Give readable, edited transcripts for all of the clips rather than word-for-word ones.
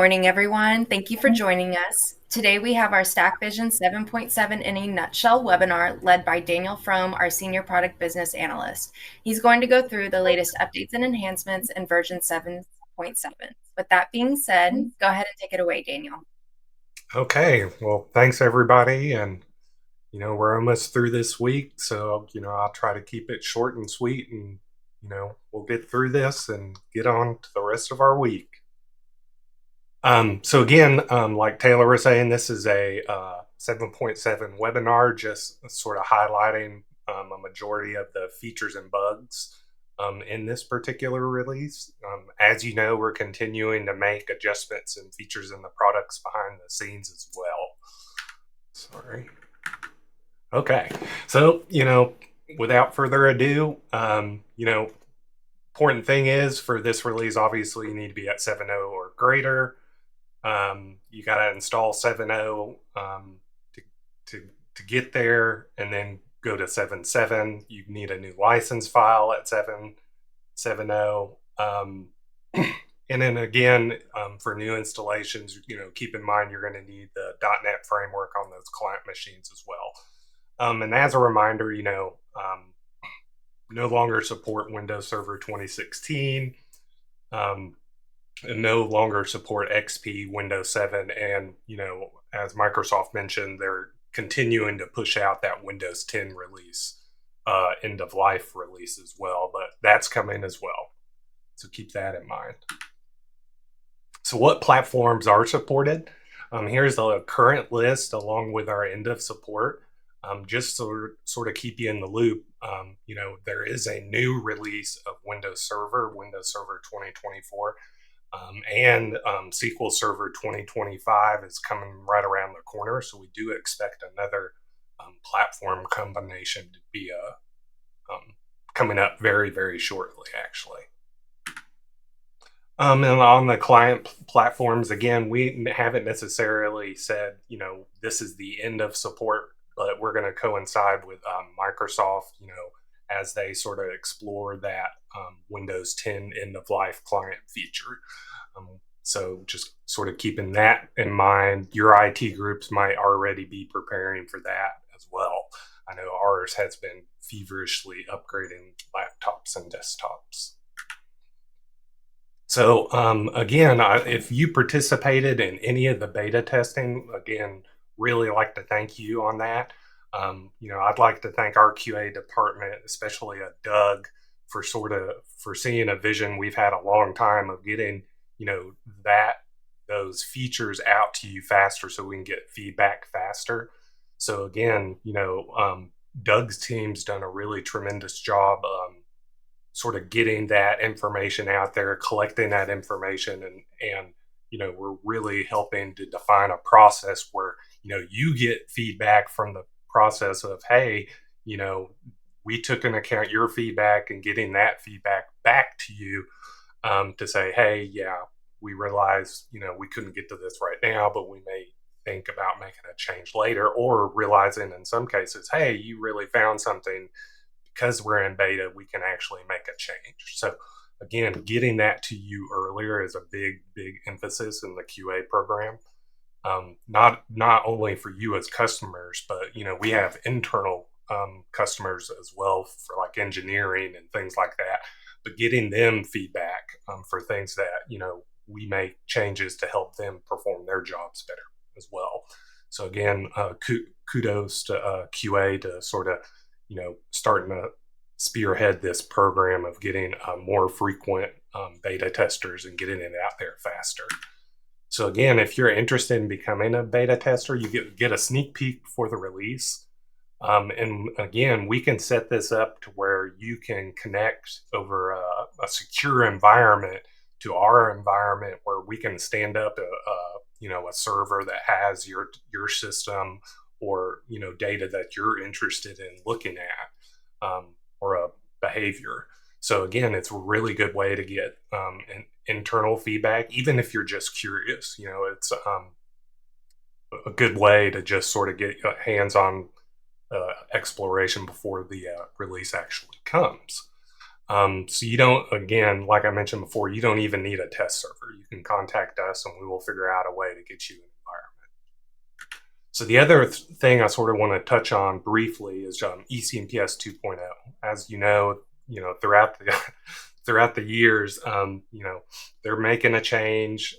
morning, everyone. Thank you for joining us. Today we have our StackVision 7.7 in a nutshell webinar led by Daniel Frome, our Senior Product Business Analyst. He's going to go through the latest updates and enhancements in version 7.7. With that being said, go ahead and take it away, Daniel. Okay, well, thanks everybody. And, we're almost through this week. So, I'll try to keep it short and sweet and, we'll get through this and get on to the rest of our week. So again, like Taylor was saying, this is a 7.7 webinar, just sort of highlighting a majority of the features and bugs in this particular release. As you know, we're continuing to make adjustments and features in the products behind the scenes as well. Sorry. Okay, so without further ado, important thing is for this release, obviously you need to be at 7.0 or greater. You got to install 7.0 to get there, and then go to 7.7. You need a new license file at 7.0. And then again, for new installations, keep in mind you're going to need the .NET framework on those client machines as well. And as a reminder, no longer support Windows Server 2016. And no longer support XP, Windows 7, and as Microsoft mentioned, they're continuing to push out that Windows 10 release, end of life release as well, but that's coming as well. So keep that in mind. So what platforms are supported? Here's the current list along with our end of support. Just sort of keep you in the loop. There is a new release of Windows Server 2024, and SQL Server 2025 is coming right around the corner. So we do expect another platform combination to be coming up very, very shortly, actually. And on the client platforms, again, we haven't necessarily said, this is the end of support, but we're going to coincide with Microsoft, as they sort of explore that Windows 10 end of life client feature. So just sort of keeping that in mind, your IT groups might already be preparing for that as well. I know ours has been feverishly upgrading laptops and desktops. So again, if you participated in any of the beta testing, again, really like to thank you on that. I'd like to thank our QA department, especially Doug, for seeing a vision we've had a long time of getting, those features out to you faster so we can get feedback faster. So again, Doug's team's done a really tremendous job sort of getting that information out there, collecting that information, and we're really helping to define a process where you get feedback from the process of, hey, we took into account your feedback, and getting that feedback back to you to say, hey, yeah, we realize we couldn't get to this right now, but we may think about making a change later, or realizing in some cases, hey, you really found something. Because we're in beta, we can actually make a change. So again, getting that to you earlier is a big emphasis in the QA program. Not only for you as customers, but we have internal customers as well for like engineering and things like that. But getting them feedback for things that we make changes to help them perform their jobs better as well. So again, kudos to QA to sort of starting to spearhead this program of getting more frequent beta testers and getting it out there faster. So again, if you're interested in becoming a beta tester, you get a sneak peek before the release. And again, we can set this up to where you can connect over a secure environment to our environment, where we can stand up a server that has your system, or data that you're interested in looking at, or a behavior. So again, it's a really good way to get an internal feedback, even if you're just curious. It's a good way to just sort of get hands-on exploration before the release actually comes. So you don't, again, like I mentioned before, you don't even need a test server. You can contact us and we will figure out a way to get you an environment. So the other thing I sort of want to touch on briefly is eCMPS 2.0. As throughout the throughout the years, they're making a change,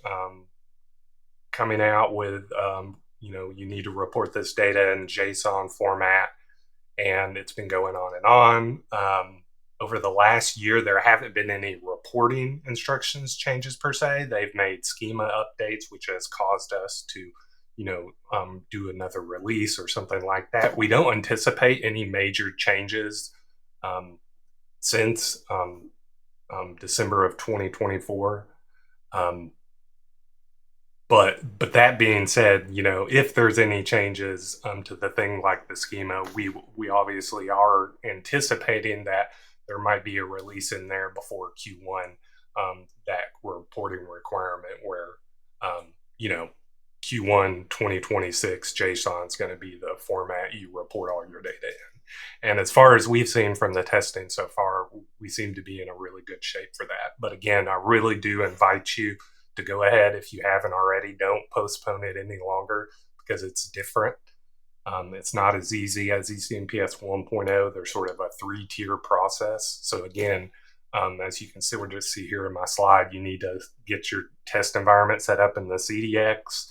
coming out with, you need to report this data in JSON format, and it's been going on and on. Over the last year, there haven't been any reporting instructions changes per se. They've made schema updates, which has caused us to, do another release or something like that. We don't anticipate any major changes um, since December of 2024. Um, but that being said, if there's any changes to the thing like the schema, we obviously are anticipating that there might be a release in there before Q1, that reporting requirement where Q1 2026 JSON is going to be the format you report all your data in. And as far as we've seen from the testing so far, we seem to be in a really good shape for that. But again, I really do invite you to go ahead. If you haven't already, don't postpone it any longer because it's different. It's not as easy as eCMPS 1.0. They're sort of a 3-tier process. So again, as you can see here in my slide, you need to get your test environment set up in the CDX,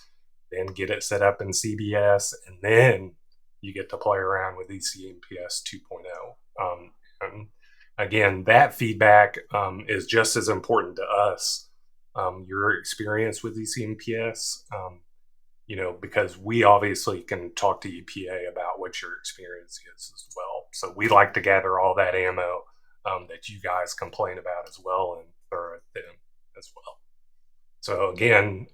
then get it set up in CBS, and then you get to play around with eCMPS 2.0. And again, that feedback is just as important to us, your experience with eCMPS, because we obviously can talk to EPA about what your experience is as well. So we like to gather all that ammo that you guys complain about as well and throw at them as well. So again,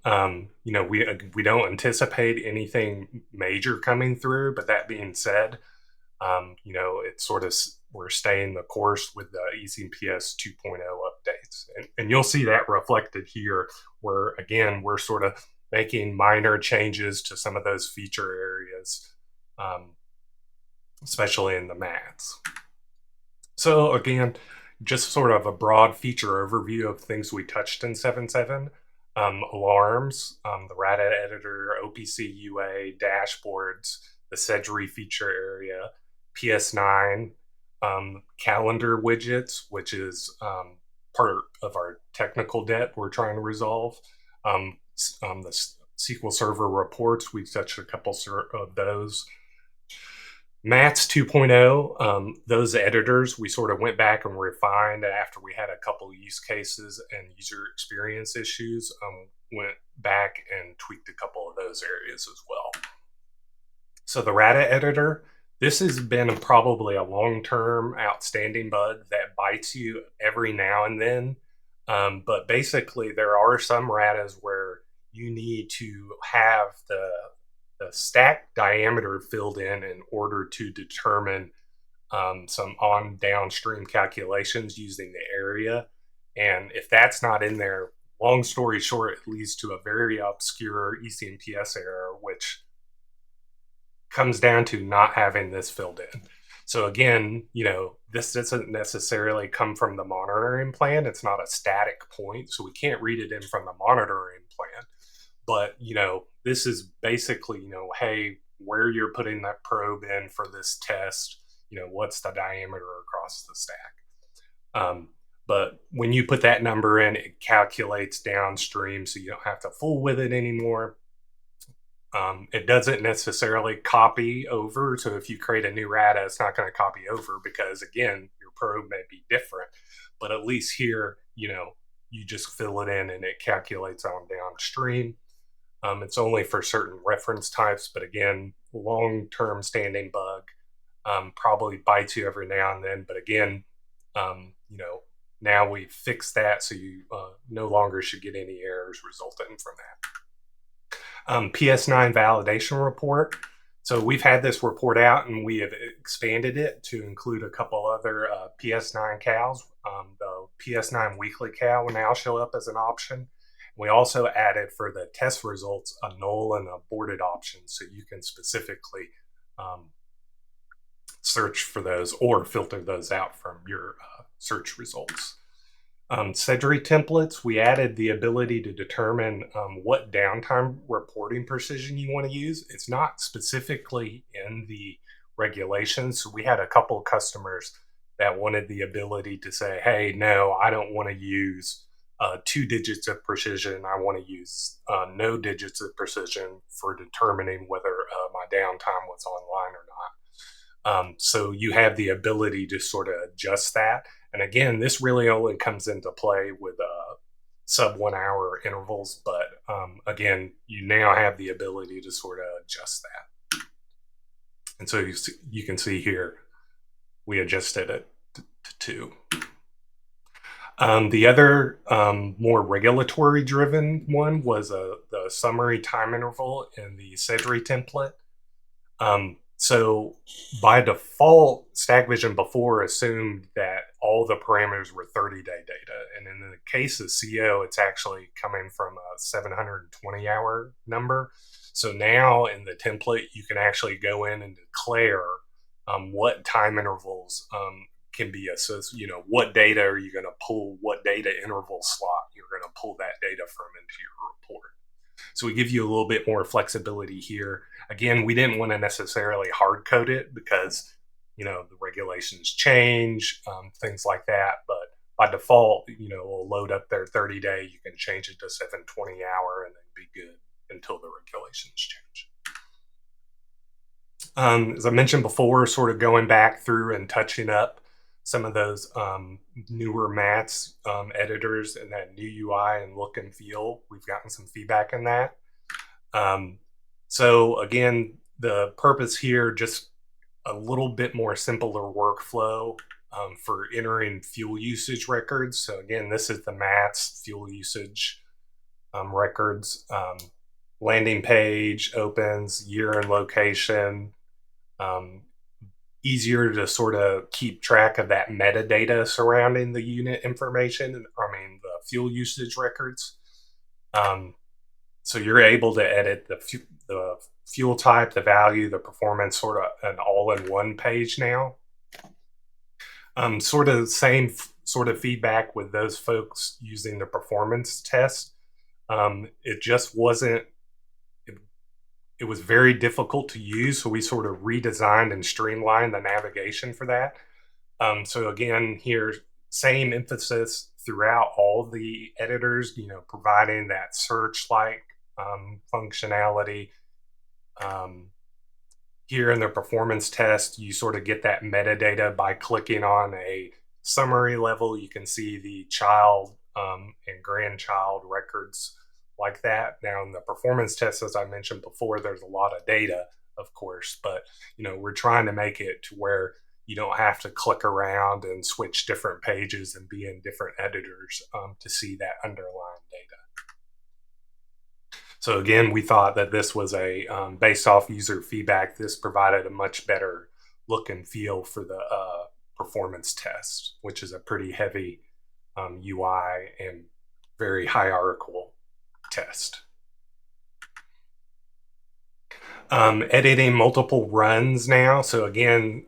we don't anticipate anything major coming through. But that being said, it's sort of, we're staying the course with the eCMPS 2.0 updates, and you'll see that reflected here, where again we're sort of making minor changes to some of those feature areas, especially in the mats. So again, just sort of a broad feature overview of things we touched in 7.7. Alarms, the RADA editor, OPC UA, dashboards, the Sedgery feature area, PS9, calendar widgets, which is part of our technical debt we're trying to resolve. The SQL Server reports, we've touched a couple of those. Mats 2.0, those editors, we sort of went back and refined after we had a couple of use cases and user experience issues, went back and tweaked a couple of those areas as well. So the RADA editor, this has been probably a long-term outstanding bug that bites you every now and then. But basically, there are some RADAs where you need to have the stack diameter filled in order to determine some on downstream calculations using the area. And if that's not in there, long story short, it leads to a very obscure eCMPS error, which comes down to not having this filled in. So again, this doesn't necessarily come from the monitoring plan. It's not a static point, so we can't read it in from the monitoring plan. But, this is basically, hey, where you're putting that probe in for this test, what's the diameter across the stack. But when you put that number in, it calculates downstream, so you don't have to fool with it anymore. It doesn't necessarily copy over. So if you create a new RADA, it's not going to copy over because, again, your probe may be different. But at least here, you just fill it in and it calculates on downstream. It's only for certain reference types, but again, long-term standing bug, probably bites you every now and then. But again, now we fixed that, so you no longer should get any errors resulting from that. PS9 validation report. So we've had this report out and we have expanded it to include a couple other PS9 cows. The PS9 weekly cow will now show up as an option. We also added for the test results a null and aborted option, so you can specifically search for those or filter those out from your search results. Sedry templates, we added the ability to determine what downtime reporting precision you want to use. It's not specifically in the regulations. So we had a couple of customers that wanted the ability to say, hey, no, I don't want to use 2 digits of precision. I want to use no digits of precision for determining whether my downtime was online or not. So you have the ability to sort of adjust that. And again, this really only comes into play with sub 1 hour intervals. But again, you now have the ability to sort of adjust that. And so you can see here, we adjusted it to 2. The other more regulatory driven one was the summary time interval in the Sedry template. So by default, StackVision before assumed that all the parameters were 30-day data. And in the case of CO, it's actually coming from a 720-hour number. So now in the template, you can actually go in and declare what time intervals can be associated. What data are you going to pull, what data interval slot you're going to pull that data from into your report. So we give you a little bit more flexibility here. Again, we didn't want to necessarily hard code it because, the regulations change, things like that. But by default, we'll load up their 30-day. You can change it to 720-hour and then be good until the regulations change. As I mentioned before, sort of going back through and touching up some of those newer mats editors and that new UI and look and feel. We've gotten some feedback on that. So again, the purpose here, just a little bit more simpler workflow for entering fuel usage records. So again, this is the mats fuel usage records. Landing page opens, year and location. Easier to sort of keep track of that metadata surrounding the unit information, the fuel usage records. So you're able to edit the fuel type, the value, the performance, sort of an all-in-one page now. Sort of same sort of feedback with those folks using the performance test. It just wasn't, it was very difficult to use, so we sort of redesigned and streamlined the navigation for that. So again, here, same emphasis throughout all the editors, providing that search-like functionality. Here in the performance test, you sort of get that metadata by clicking on a summary level. You can see the child and grandchild records like that. Now in the performance test, as I mentioned before, there's a lot of data, of course, but we're trying to make it to where you don't have to click around and switch different pages and be in different editors to see that underlying data. So again, we thought that this was based off user feedback, this provided a much better look and feel for the performance test, which is a pretty heavy UI and very hierarchical test. Editing multiple runs now. So again,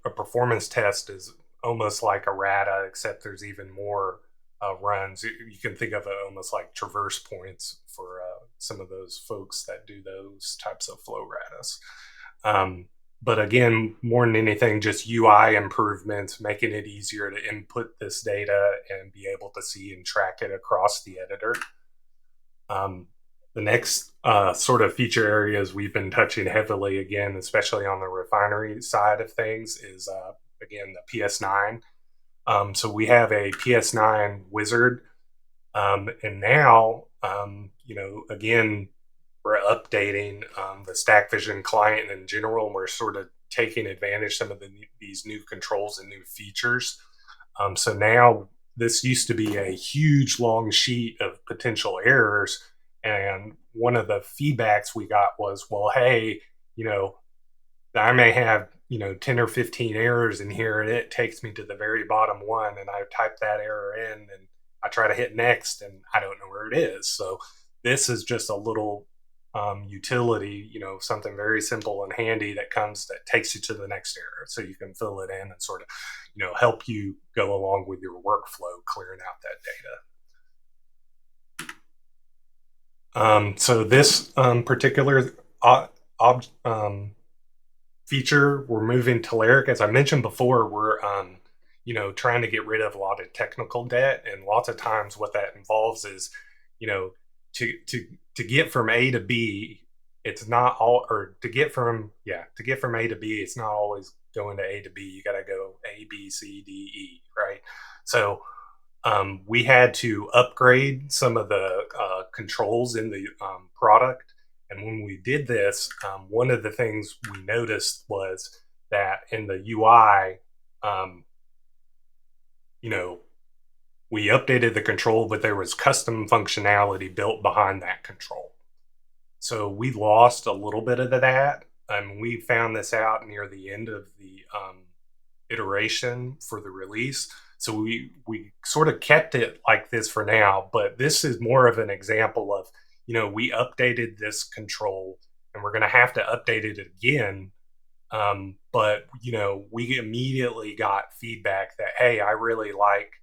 a performance test is almost like a RADA, except there's even more runs. You can think of it almost like traverse points for some of those folks that do those types of flow RADAs. But again, more than anything, just UI improvements, making it easier to input this data and be able to see and track it across the editor. The next sort of feature areas we've been touching heavily, again, especially on the refinery side of things, is again the PS9. So we have a PS9 wizard, and now again, we're updating the StackVision client in general, and we're sort of taking advantage of some of these new controls and new features. So now this used to be a huge long sheet of potential errors. And one of the feedbacks we got was, well, hey, I may have, 10 or 15 errors in here, and it takes me to the very bottom one, and I type that error in and I try to hit next and I don't know where it is. So this is just a little utility, something very simple and handy that takes you to the next error, so you can fill it in and sort of, help you go along with your workflow, clearing out that data. So this particular feature, we're moving to Lyric. As I mentioned before, we're trying to get rid of a lot of technical debt, and lots of times what that involves is, you know, to get from A to B, it's not all, or to get from A to B, it's not always going to A to B. You got to go A, B, C, D, E, right? So we had to upgrade some of the controls in the product. And when we did this, one of the things we noticed was that in the UI, um, you know, we updated the control, but there was custom functionality built behind that control. So we lost a little bit of that. And we found this out near the end of the iteration for the release. So we sort of kept it like this for now, but this is more of an example of, we updated this control and we're going to have to update it again. But we immediately got feedback that, hey, I really like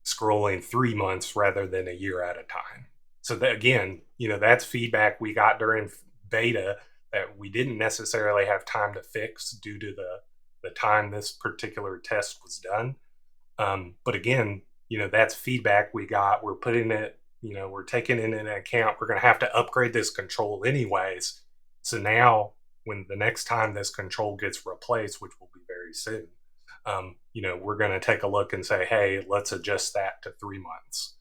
scrolling 3 months rather than a year at a time. So that, again, that's feedback we got during beta that we didn't necessarily have time to fix due to the time this particular test was done. But again, that's feedback we got. We're putting it, we're taking it into account. We're going to have to upgrade this control anyways. So now when the next time this control gets replaced, which will be very soon, we're going to take a look and say, hey, let's adjust that to 3 months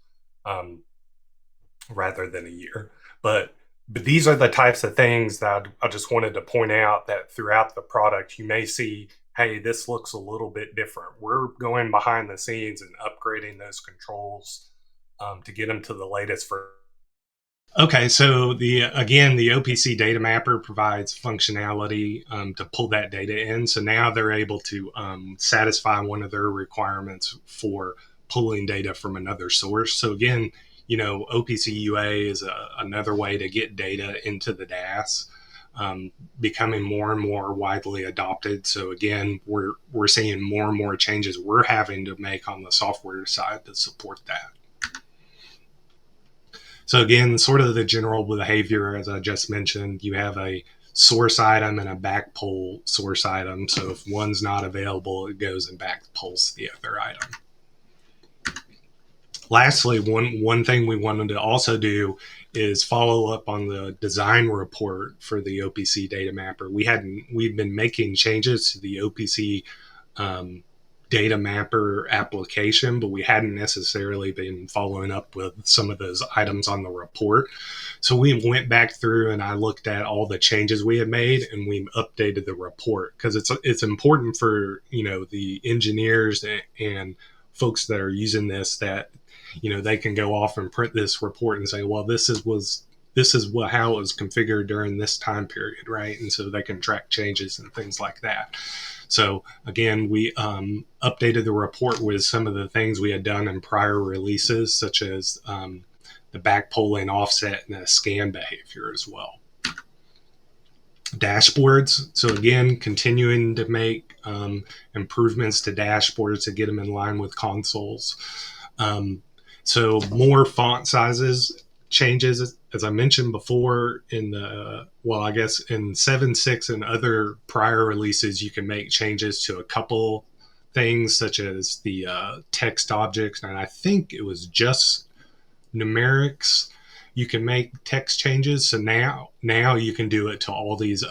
rather than a year. But these are the types of things that I just wanted to point out, that throughout the product, you may see, hey, this looks a little bit different. We're going behind the scenes and upgrading those controls to get them to the latest version. Okay, so the OPC data mapper provides functionality to pull that data in. So now they're able to satisfy one of their requirements for pulling data from another source. So again, OPC UA is another way to get data into the DAS, becoming more and more widely adopted. So again, we're seeing more and more changes we're having to make on the software side to support that. So again, sort of the general behavior, as I just mentioned, you have a source item and a backpull source item. So if one's not available, it goes and backpulls the other item. Lastly, one thing we wanted to also do is follow up on the design report for the OPC data mapper. We've been making changes to the OPC data mapper application, but we hadn't necessarily been following up with some of those items on the report. So we went back through and I looked at all the changes we had made and we updated the report, because it's important for the engineers and folks that are using this, that they can go off and print this report and say, well, this is how it was configured during this time period, right? And so they can track changes and things like that. So again, we updated the report with some of the things we had done in prior releases, such as the backpulling, offset, and the scan behavior as well. Dashboards. So again, continuing to make improvements to dashboards to get them in line with consoles. So more font sizes changes, as I mentioned before, in in 7.6 and other prior releases, you can make changes to a couple things, such as the text objects, and I think it was just numerics. You can make text changes. So now you can do it to all these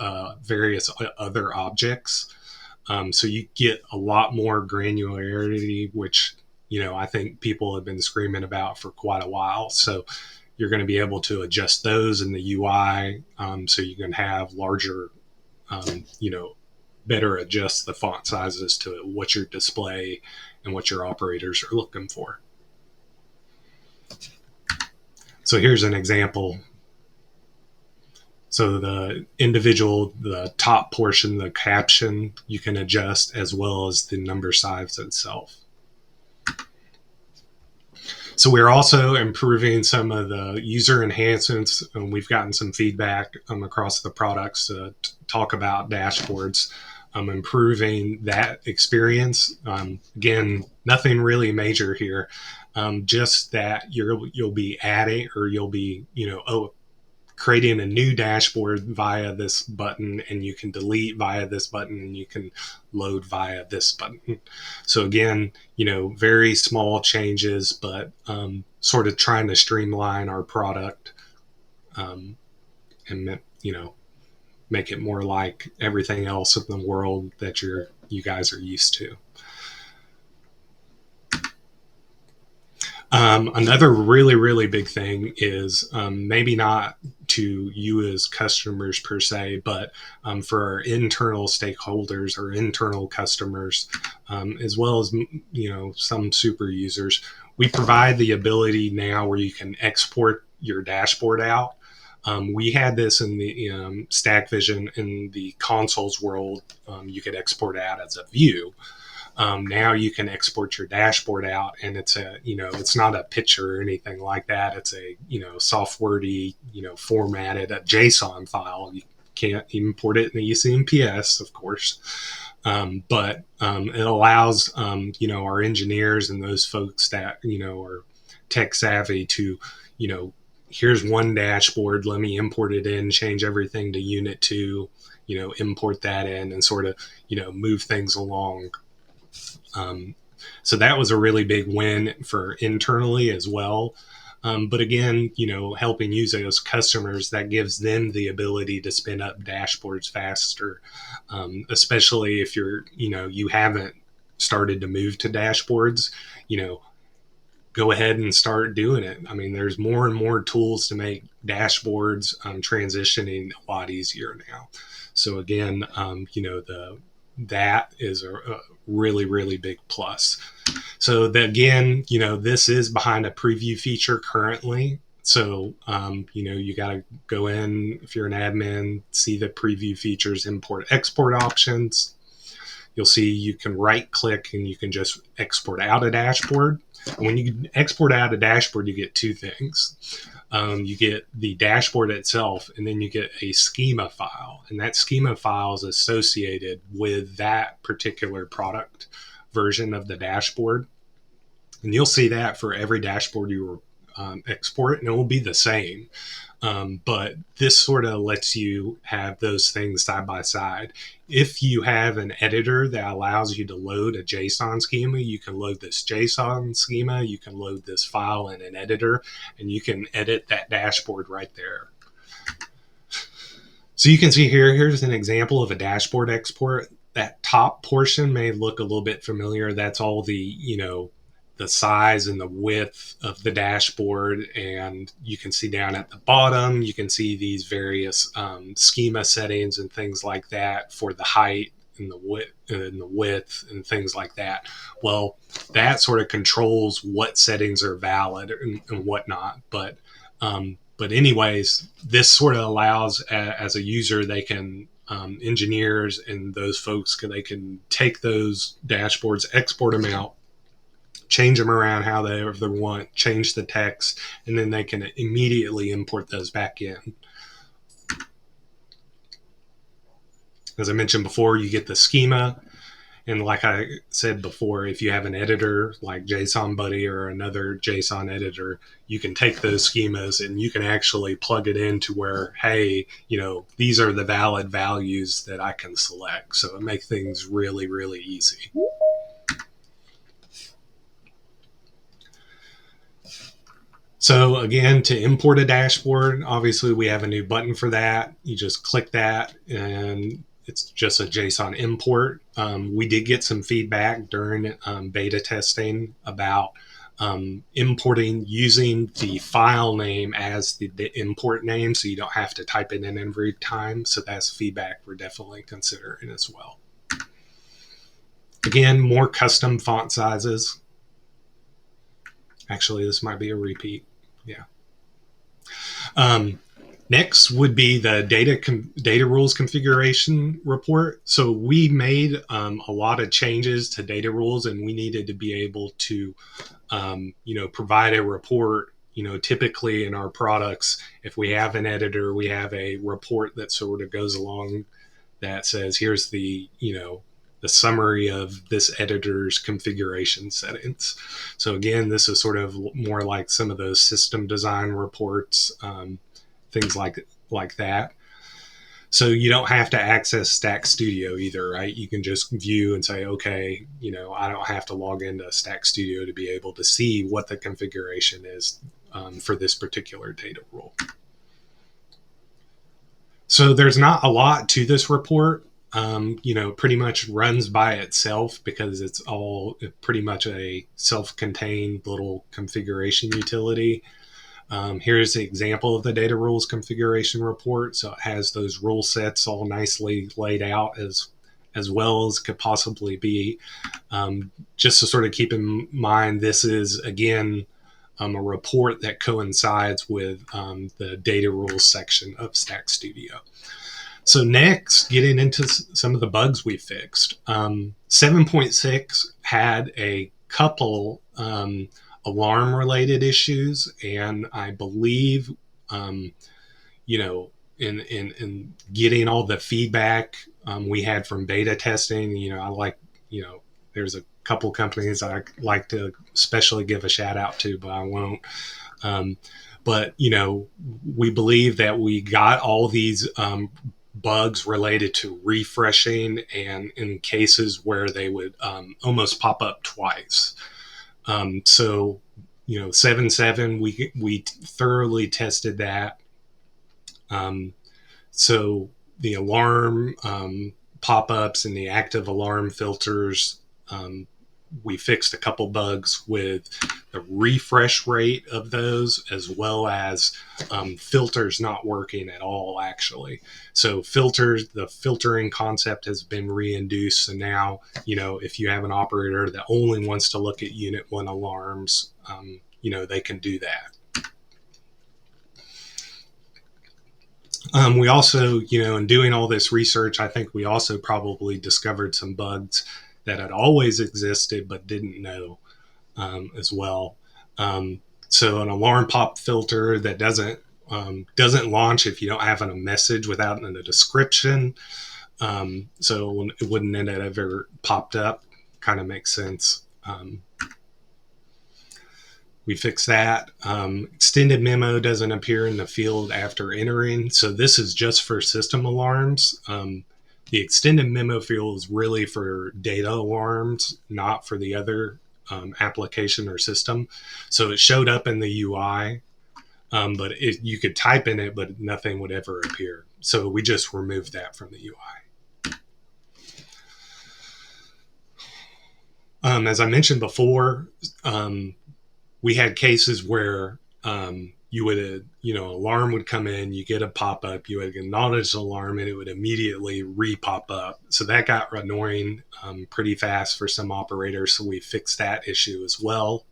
various other objects. So you get a lot more granularity, which I think people have been screaming about for quite a while. So you're going to be able to adjust those in the UI, so you can have larger, better adjust the font sizes to what your display and what your operators are looking for. So here's an example. So the top portion, the caption, you can adjust, as well as the number size itself. So we're also improving some of the user enhancements, and we've gotten some feedback across the products to talk about dashboards, improving that experience. Again, nothing really major here, just that you'll be adding, or you'll be, creating a new dashboard via this button, and you can delete via this button, and you can load via this button. So again, very small changes, but sort of trying to streamline our product, and make it more like everything else in the world that you guys are used to. Another really, really big thing is, maybe not to you as customers per se, but for our internal stakeholders or internal customers, as well as some super users, we provide the ability now where you can export your dashboard out. We had this in the StackVision in the consoles world. You could export out as a view. Now you can export your dashboard out, and it's not a picture or anything like that. It's a, software-y, formatted a JSON file. You can't import it in the ECMPS, of course. But it allows, our engineers and those folks that, are tech savvy to, here's one dashboard, let me import it in, change everything to unit 2, import that in, and sort of, move things along. So that was a really big win for internally as well. But again, helping use those customers, that gives them the ability to spin up dashboards faster, especially if you haven't started to move to dashboards. Go ahead and start doing it. I mean, there's more and more tools to make dashboards transitioning a lot easier now. So again, that is a really, really big plus. So again, this is behind a preview feature currently. So, you got to go in, if you're an admin, see the preview features, import, export options. You'll see you can right click and you can just export out a dashboard. And when you export out a dashboard, you get two things. You get the dashboard itself, and then you get a schema file. And that schema file is associated with that particular product version of the dashboard. And you'll see that for every dashboard you export, and it will be the same. But this sort of lets you have those things side by side. If you have an editor that allows you to load a JSON schema, you can load this JSON schema, you can load this file in an editor, and you can edit that dashboard right there. So you can see here's an example of a dashboard export. That top portion may look a little bit familiar. That's all the, the size and the width of the dashboard, and you can see down at the bottom, you can see these various schema settings and things like that for the height and the width and things like that. Well, that sort of controls what settings are valid and whatnot. But anyways, this sort of allows, as a user, they can engineers and those folks, they can take those dashboards, export them out, change them around how they want, change the text, and then they can immediately import those back in. As I mentioned before, you get the schema. And like I said before, if you have an editor like JSON Buddy or another JSON editor, you can take those schemas and you can actually plug it into where, hey, these are the valid values that I can select. So it makes things really, really easy. So again, to import a dashboard, obviously we have a new button for that. You just click that and it's just a JSON import. We did get some feedback during beta testing about importing using the file name as the import name, so you don't have to type it in every time. So that's feedback we're definitely considering as well. Again, more custom font sizes. Actually, this might be a repeat. Yeah. Next would be the data rules configuration report. So we made a lot of changes to data rules, and we needed to be able to, provide a report. Typically in our products, if we have an editor, we have a report that sort of goes along that says, here's the summary of this editor's configuration settings. So again, this is sort of more like some of those system design reports, things like that. So you don't have to access Stack Studio either, right? You can just view and say, okay, I don't have to log into Stack Studio to be able to see what the configuration is for this particular data rule. So there's not a lot to this report. Pretty much runs by itself because it's all pretty much a self-contained little configuration utility. Here's the example of the data rules configuration report. So it has those rule sets all nicely laid out as well as could possibly be. Just to sort of keep in mind, this is again a report that coincides with the data rules section of Stack Studio. So next, getting into some of the bugs we fixed. 7.6 had a couple alarm-related issues, and I believe, in getting all the feedback we had from beta testing, there's a couple companies I like to especially give a shout out to, but I won't. But we believe that we got all these bugs related to refreshing and in cases where they would almost pop up twice. So 7.7 we thoroughly tested that. So the alarm pop-ups and the active alarm filters, we fixed a couple bugs with the refresh rate of those, as well as filters not working at all, actually. So the filtering concept has been reintroduced. So now, if you have an operator that only wants to look at Unit 1 alarms, they can do that. We also, in doing all this research, I think we also probably discovered some bugs that had always existed but didn't know as well. So an alarm pop filter that doesn't launch if you don't have a message without a description. So it wouldn't have ever popped up. Kind of makes sense. We fixed that. Extended memo doesn't appear in the field after entering. So this is just for system alarms. The extended memo field is really for data alarms, not for the other application or system. So it showed up in the UI, but you could type in it, but nothing would ever appear. So we just removed that from the UI. As I mentioned before, we had cases where you would, alarm would come in, you get a pop-up, you would acknowledge the alarm, and it would immediately re-pop up. So that got annoying pretty fast for some operators, so we fixed that issue as well.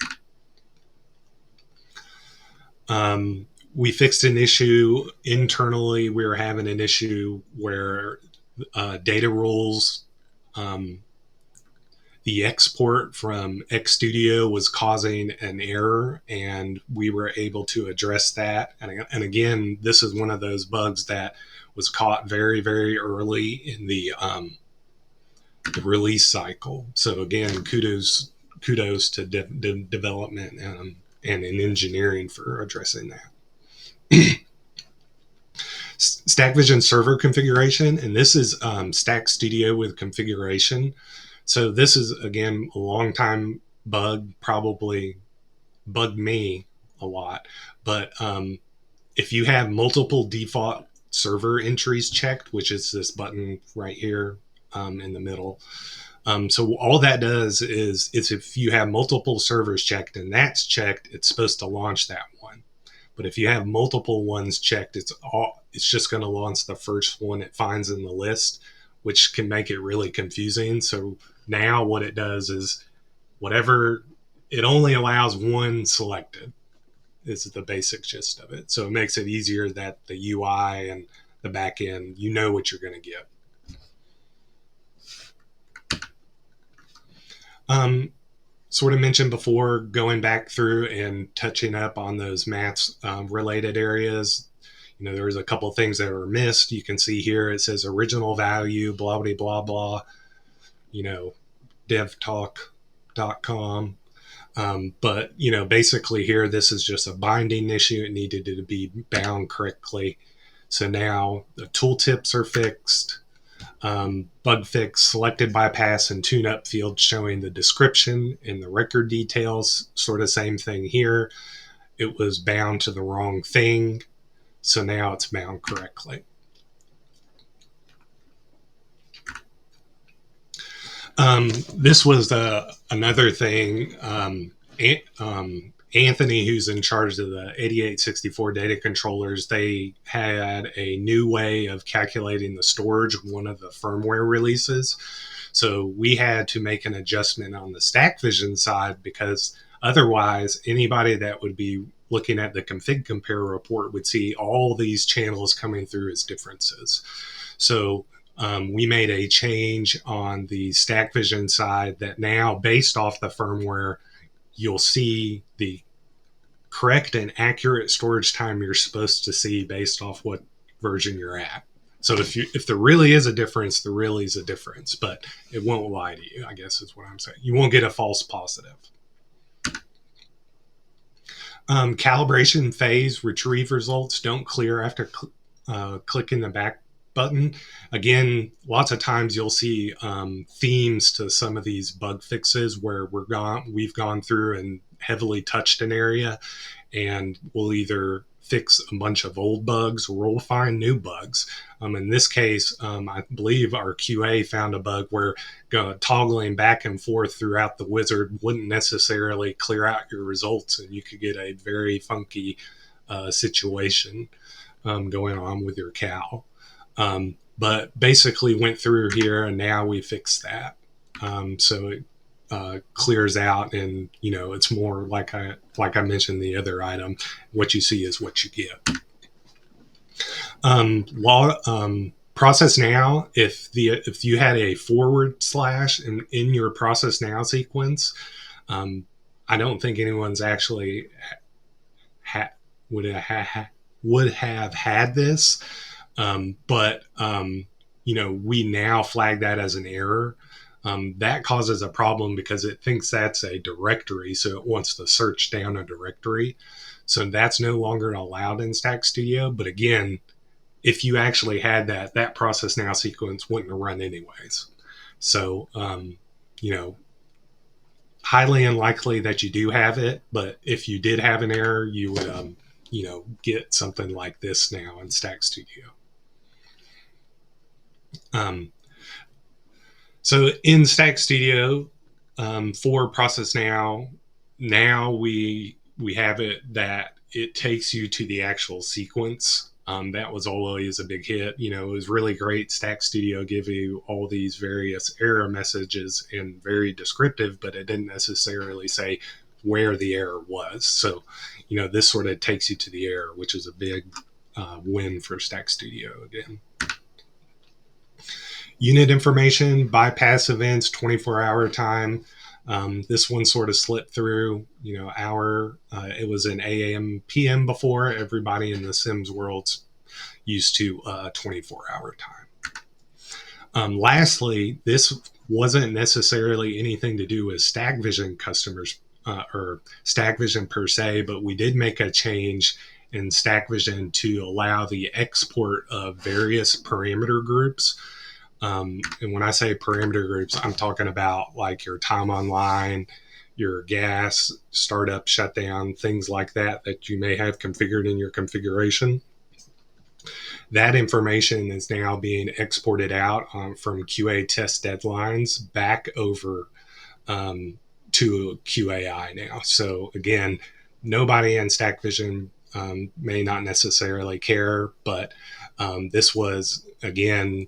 We fixed an issue internally. We were having an issue where data rules, the export from XStudio was causing an error, and we were able to address that. And again, this is one of those bugs that was caught very, very early in the release cycle. So again, kudos to development and in engineering for addressing that. StackVision server configuration, and this is Stack Studio with configuration. So this is, again, a long time bug, probably bugged me a lot. But if you have multiple default server entries checked, which is this button right here in the middle. So all that does is if you have multiple servers checked and that's checked, it's supposed to launch that one. But if you have multiple ones checked, it's just going to launch the first one it finds in the list, which can make it really confusing. So now what it does is it only allows one selected. is the basic gist of it. So it makes it easier that the UI and the back end, you know what you're going to get. Sort of mentioned before, going back through and touching up on those maths related areas. There's a couple of things that are missed. You can see here it says original value, blah, blah, blah, blah, devtalk.com. But, basically here, this is just a binding issue. It needed to be bound correctly. So now the tooltips are fixed. Bug fix, selected bypass, and tune-up fields showing the description and the record details. Sort of same thing here. It was bound to the wrong thing, so now it's bound correctly. This was another thing. Anthony, who's in charge of the 8864 data controllers, they had a new way of calculating the storage, one of the firmware releases. So we had to make an adjustment on the StackVision side, because otherwise anybody that would be looking at the config compare report would see all these channels coming through as differences. So we made a change on the StackVision side that now, based off the firmware, you'll see the correct and accurate storage time you're supposed to see based off what version you're at. So if there really is a difference, there really is a difference, but it won't lie to you, I guess is what I'm saying. You won't get a false positive. Calibration phase retrieve results don't clear after clicking the back button. Again, lots of times you'll see themes to some of these bug fixes where we've gone through and heavily touched an area, and we'll either fix a bunch of old bugs or we'll find new bugs. In this case, I believe our QA found a bug where toggling back and forth throughout the wizard wouldn't necessarily clear out your results, and you could get a very funky situation going on with your cal. But basically went through here, and now we fixed that. So it clears out, and it's more like I mentioned the other item. What you see is what you get. Process now. If you had a / in your process now sequence, I don't think anyone's actually would have had this. But we now flag that as an error. That causes a problem because it thinks that's a directory, so it wants to search down a directory. So that's no longer allowed in Stack Studio. But again, if you actually had that process now sequence wouldn't run anyways. So, highly unlikely that you do have it. But if you did have an error, you would, get something like this now in Stack Studio. So in Stack Studio, for Process Now we have it that it takes you to the actual sequence. That was always a big hit. It was really great. Stack Studio give you all these various error messages and very descriptive, but it didn't necessarily say where the error was. So, this sort of takes you to the error, which is a big win for Stack Studio again. Unit information, bypass events, 24-hour time. This one sort of slipped through, it was an AM, PM before. Everybody in the Sims world's used to 24-hour time. Lastly, this wasn't necessarily anything to do with StackVision customers or StackVision per se, but we did make a change in StackVision to allow the export of various parameter groups. And when I say parameter groups, I'm talking about like your time online, your gas, startup, shutdown, things like that you may have configured in your configuration. That information is now being exported out from QA test deadlines back over to QAI now. So again, nobody in StackVision may not necessarily care, but this was, again,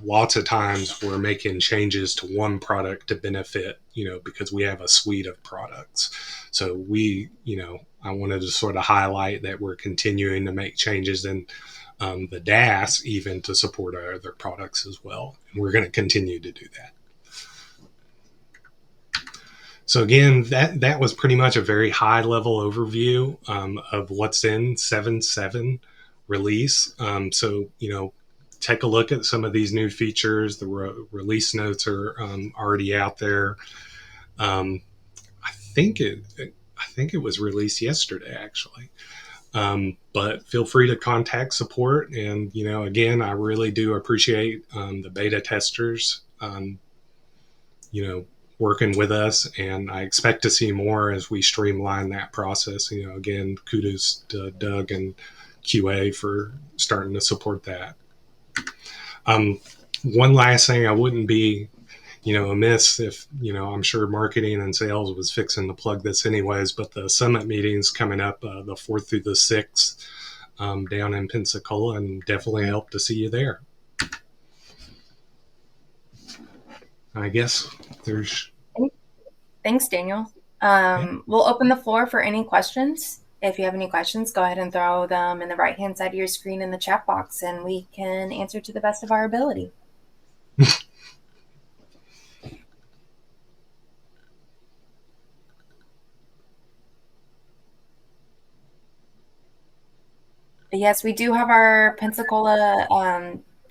lots of times we're making changes to one product to benefit, because we have a suite of products. So we, I wanted to sort of highlight that we're continuing to make changes in the DAS even to support our other products as well. And we're going to continue to do that. So again, that was pretty much a very high level overview of what's in 7.7 release. So take a look at some of these new features. The release notes are already out there. I think it was released yesterday actually. But feel free to contact support. And again, I really do appreciate the beta testers. Working with us, and I expect to see more as we streamline that process. Again, kudos to Doug and QA for starting to support that. One last thing, I wouldn't be amiss if I'm sure marketing and sales was fixing to plug this anyways, but the summit meeting's coming up the 4th through the 6th down in Pensacola, and definitely hope to see you there. I guess there's. Thanks, Daniel. Yeah. We'll open the floor for any questions. If you have any questions, go ahead and throw them in the right-hand side of your screen in the chat box, and we can answer to the best of our ability. But yes, we do have our Pensacola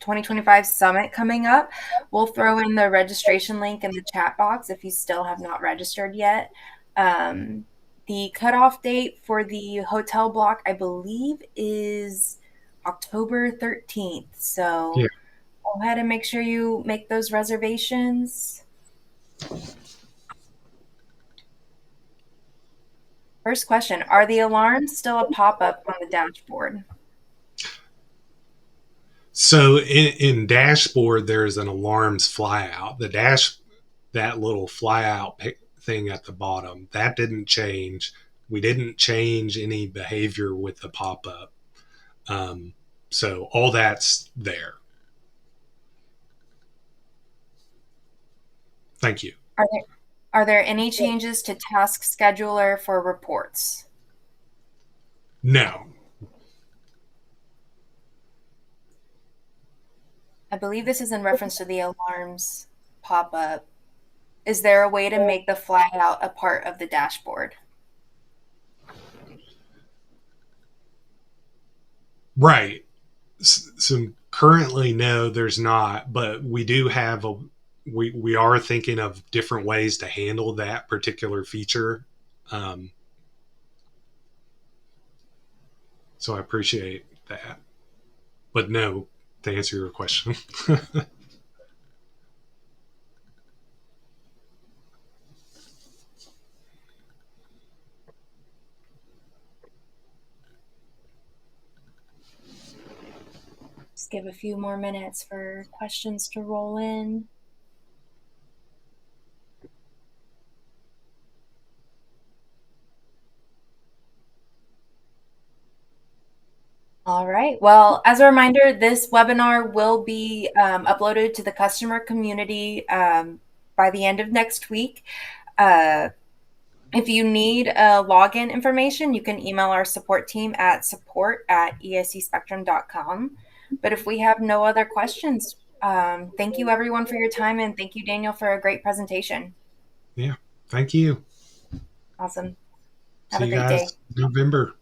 2025 summit coming up. We'll throw in the registration link in the chat box if you still have not registered yet. The cutoff date for the hotel block, I believe, is October 13th. So go ahead and make sure you make those reservations. First question, are the alarms still a pop-up on the dashboard? So in dashboard, there's an alarms flyout. That little flyout thing at the bottom, that didn't change. We didn't change any behavior with the pop-up. So all that's there. Thank you. Are there any changes to task scheduler for reports? No. I believe this is in reference to the alarms pop-up. Is there a way to make the flyout a part of the dashboard? Right. So currently, no, there's not, but we do have we are thinking of different ways to handle that particular feature. So I appreciate that. But no, to answer your question. Just give a few more minutes for questions to roll in. All right. Well, as a reminder, this webinar will be uploaded to the customer community by the end of next week. If you need login information, you can email our support team at support@escspectrum.com. But if we have no other questions, thank you everyone for your time, and thank you, Daniel, for a great presentation. Yeah. Thank you. Awesome. Have a great day. See you guys November.